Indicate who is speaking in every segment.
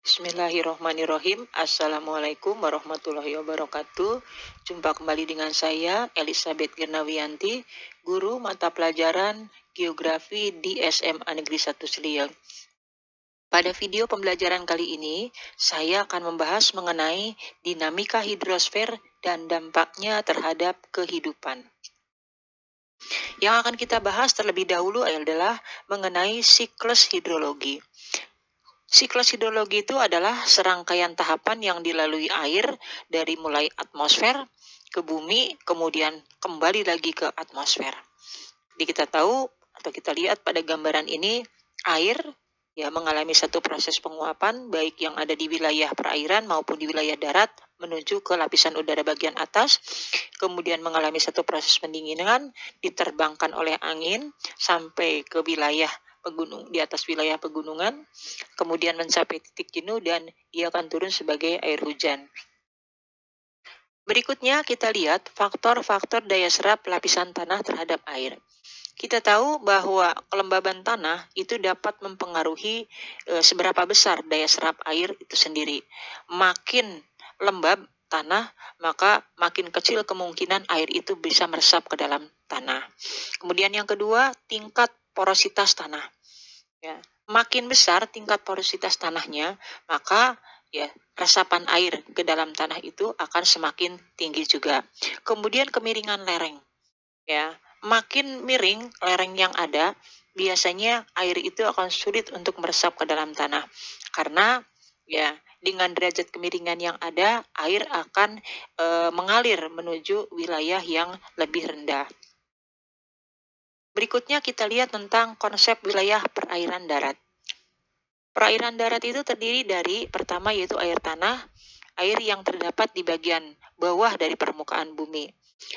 Speaker 1: Bismillahirrohmanirrohim. Assalamualaikum warahmatullahi wabarakatuh. Jumpa kembali dengan saya, Elizabeth Girnawianti, guru mata pelajaran Geografi di SMA Negeri 1 Seliang. Pada video pembelajaran kali ini, saya akan membahas mengenai dinamika hidrosfer dan dampaknya terhadap kehidupan. Yang akan kita bahas terlebih dahulu adalah mengenai siklus hidrologi. Siklus hidrologi itu adalah serangkaian tahapan yang dilalui air dari mulai atmosfer ke bumi, kemudian kembali lagi ke atmosfer. Jadi kita tahu atau kita lihat pada gambaran ini, air mengalami satu proses penguapan baik yang ada di wilayah perairan maupun di wilayah darat menuju ke lapisan udara bagian atas, kemudian mengalami satu proses pendinginan, diterbangkan oleh angin sampai ke wilayah di atas wilayah pegunungan, kemudian mencapai titik jenuh dan ia akan turun sebagai air hujan. Berikutnya kita lihat faktor-faktor daya serap lapisan tanah terhadap air. Kita tahu bahwa kelembaban tanah itu dapat mempengaruhi seberapa besar daya serap air itu sendiri. Makin lembab tanah, maka makin kecil kemungkinan air itu bisa meresap ke dalam tanah. Kemudian yang kedua, tingkat porositas tanah. Ya, makin besar tingkat porositas tanahnya, maka resapan air ke dalam tanah itu akan semakin tinggi juga. Kemudian kemiringan lereng. Ya, makin miring lereng yang ada, biasanya air itu akan sulit untuk meresap ke dalam tanah. Karena dengan derajat kemiringan yang ada, air akan mengalir menuju wilayah yang lebih rendah. Berikutnya kita lihat tentang konsep wilayah perairan darat. Perairan darat itu terdiri dari pertama yaitu air tanah, air yang terdapat di bagian bawah dari permukaan bumi.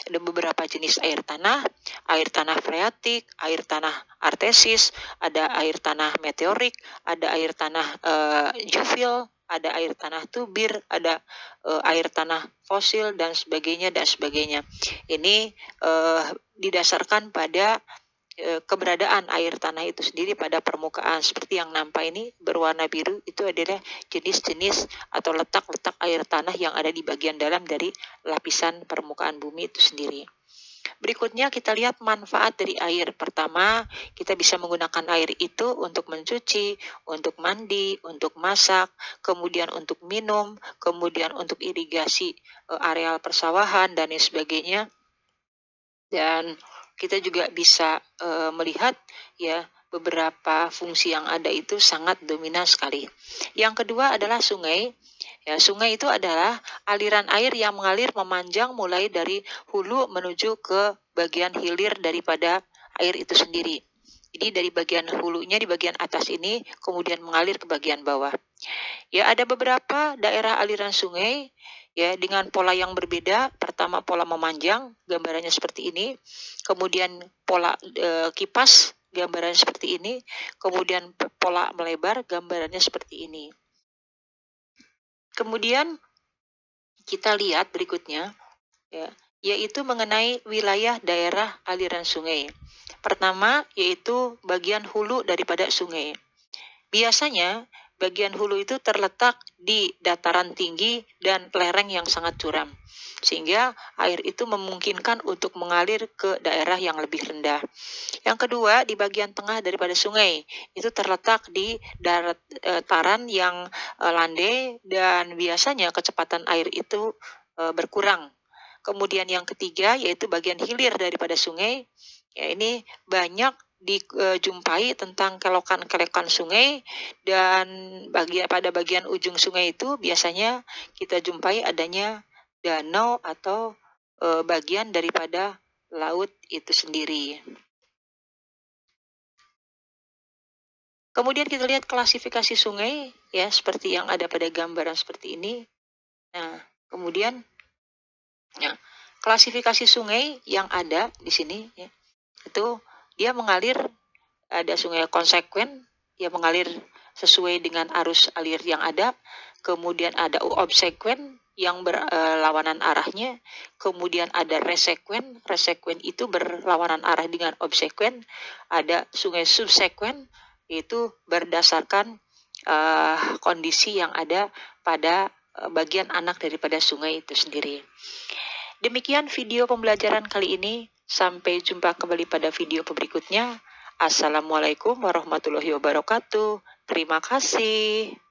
Speaker 1: Ada beberapa jenis air tanah freatik, air tanah artesis, ada air tanah meteorik, ada air tanah juvil, ada air tanah tubir, ada air tanah fosil dan sebagainya dan sebagainya. Ini didasarkan pada keberadaan air tanah itu sendiri pada permukaan. Seperti yang nampak ini berwarna biru, itu adalah jenis-jenis atau letak-letak air tanah yang ada di bagian dalam dari lapisan permukaan bumi itu sendiri. Berikutnya kita lihat manfaat dari air. Pertama, kita bisa menggunakan air itu untuk mencuci, untuk mandi, untuk masak, kemudian untuk minum, kemudian untuk irigasi areal persawahan dan lain sebagainya. Dan kita juga bisa melihat beberapa fungsi yang ada itu sangat dominan sekali. Yang kedua adalah sungai. Ya, sungai itu adalah aliran air yang mengalir memanjang mulai dari hulu menuju ke bagian hilir daripada air itu sendiri. Jadi dari bagian hulunya di bagian atas ini kemudian mengalir ke bagian bawah. Ya, ada beberapa daerah aliran sungai dengan pola yang berbeda. Pertama pola memanjang, gambarannya seperti ini. Kemudian pola kipas, gambarannya seperti ini. Kemudian pola melebar, gambarannya seperti ini. Kemudian kita lihat berikutnya yaitu mengenai wilayah daerah aliran sungai. Pertama yaitu bagian hulu daripada sungai. Biasanya bagian hulu itu terletak di dataran tinggi dan lereng yang sangat curam, sehingga air itu memungkinkan untuk mengalir ke daerah yang lebih rendah. Yang kedua, di bagian tengah daripada sungai, itu terletak di dataran yang landai dan biasanya kecepatan air itu berkurang. Kemudian yang ketiga, yaitu bagian hilir daripada sungai, ini banyak dijumpai tentang kelokan-kelokan sungai, dan pada bagian ujung sungai itu biasanya kita jumpai adanya danau atau bagian daripada laut itu sendiri. Kemudian kita lihat klasifikasi sungai seperti yang ada pada gambaran seperti ini. Nah, kemudian klasifikasi sungai yang ada di sini itu dia mengalir, ada sungai konsekuen, dia mengalir sesuai dengan arus alir yang ada. Kemudian ada obsekuen yang berlawanan arahnya. Kemudian ada resekuen itu berlawanan arah dengan obsekuen. Ada sungai subsekuen, itu berdasarkan kondisi yang ada pada bagian anak daripada sungai itu sendiri. Demikian video pembelajaran kali ini. Sampai jumpa kembali pada video berikutnya. Assalamualaikum warahmatullahi wabarakatuh. Terima kasih.